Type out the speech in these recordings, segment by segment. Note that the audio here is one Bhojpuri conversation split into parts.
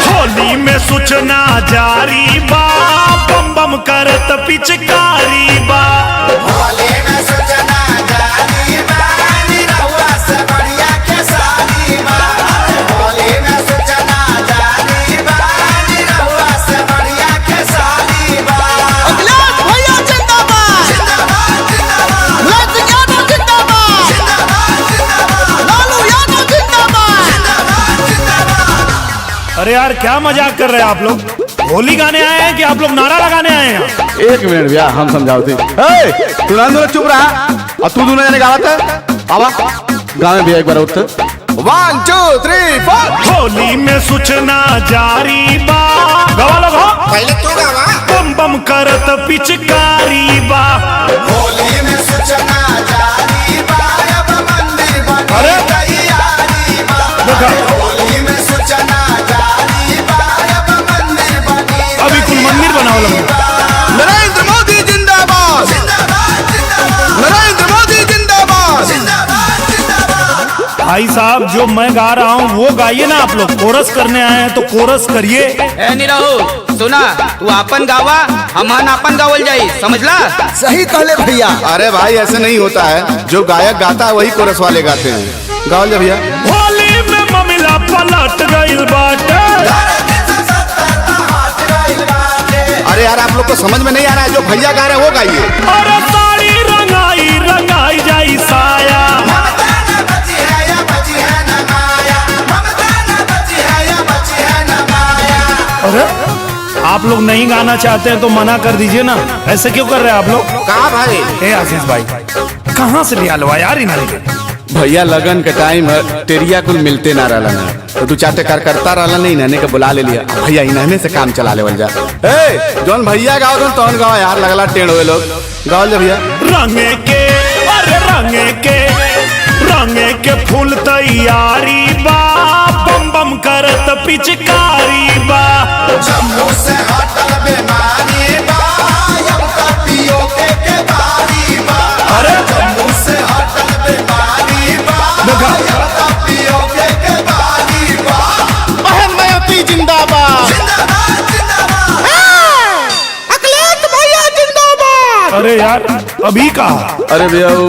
होली में सूचना जारी बा, बम बम करत पिचकारी बा। होली में सूचना जारी बा, निरहुआ से बढ़िया खेसारी बा। होली में सूचना जारी बा, निरहुआ से बढ़िया खेसारी बा। अखिलेश भैया जिंदाबाद, जिंदाबाद जिंदाबाद, लालू यादव जिंदाबाद, जिंदाबाद जिंदाबाद, लालू यादव जिंदाबाद। जिंदाबाद जिंदाबाद। अरे यार क्या मजाक कर रहे हैं आप लोग? होली गाने आए हैं कि आप लोग नारा लगाने आए हैं? एक मिनट भैया हम समझाओ थी। तू दोनों चुप रहा और तू दोनों जाने गावत है। आवा गाँव में भैया एक बार उठ 1 2 3 4। होली में सूचना जारी बा, गवा लो गवा। पहले तू गावा। बम बम करत पिचकारी बा। होली में सूचना जारी बा, अब मंदिर बनी अरे! तैयारी बा। देखा। होली में सूचना जारी बा, अब मंदिर बनी अभी कुल मंदिर बनाओ लगे। नरेंद्र मोदी जिंदाबाद, जिंदाबाद जिंदाबाद, नरेंद्र मोदी जिंदाबाद। जिंदाबाद जिंदाबाद। भाई साहब जो मैं गा रहा हूँ वो गाइए ना। आप लोग कोरस करने आए हैं तो कोरस करिए। ए निरहु सुना, तू आपन गावा, हमन आपन गावल जाई, समझला? सही कहले भैया। अरे भाई ऐसे नहीं होता है, जो गायक गाता है वही कोरस वाले गाते हैं। गाओ ले भैया। होली में ममिला पलट गइल बाटे। अरे यार आप लोग को समझ में नहीं आ रहा है, जो भैया गा रहे हैं वो गाइए। अरे साड़ी रंगाई रंगाई जाई साया। ममता न बची है या बची है न माया, ममता न बची है या बची है न माया। अरे आप लोग नहीं गाना चाहते हैं तो मना कर दीजिए ना। ऐसे क्यों कर रहे हैं आप लोग? कहा भाई? ए आशीष भाई कहाँ से लिया लो यार इन्हें? भैया लगन के टाइम है, टेरिया कुल मिलते ना रहला ना, तो तू चाहते करता रहला नहीं, इन्हने के बुला ले लिया भैया, इन्हने से काम चला ले जा। ए जौन भैया गाओ तौन गाओ यार, लगला टेढ़ हुए लोग। गाओ ले भैया। रंगे के अरे रंगे के फूल तैयारी बा, बम बम करत पिचकारी बा। जम्मू से हटल बीमारी बा, अब कपियो के बारी बा। अरे जम्मू से हटल बीमारी बा, देखा। अब कपियो के बारी बा। महमती जिंदाबाद, जिंदाबाद जिंदाबाद। अखिलेश भैया जिंदाबाद। अरे यार अभी कहा। अरे भैया वो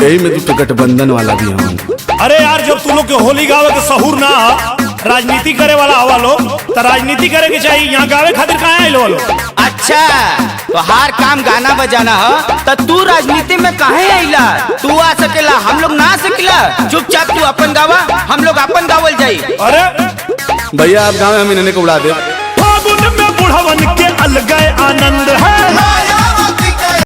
यही में तो गठबंधन वाला भी हम। अरे यार जब तुम लोग के होली गावे के सहूर ना हा, राजनीति करे वाला हवा लो तो राजनीति करे के चाहिए। यहाँ गावे खातिर कहाँ आए लो? अच्छा तो हर काम गाना बजाना है, तो तू राजनीति में काहे आइला? तू आ सकेला, हम लोग ना आ सकेला? चुपचाप तू अपन गावा, हम लोग अपन गावल जाई। अरे भैया आप गाँव में हम इन्हने को उड़ा दे। फागुन में बुढ़वन के अलग आनंद है।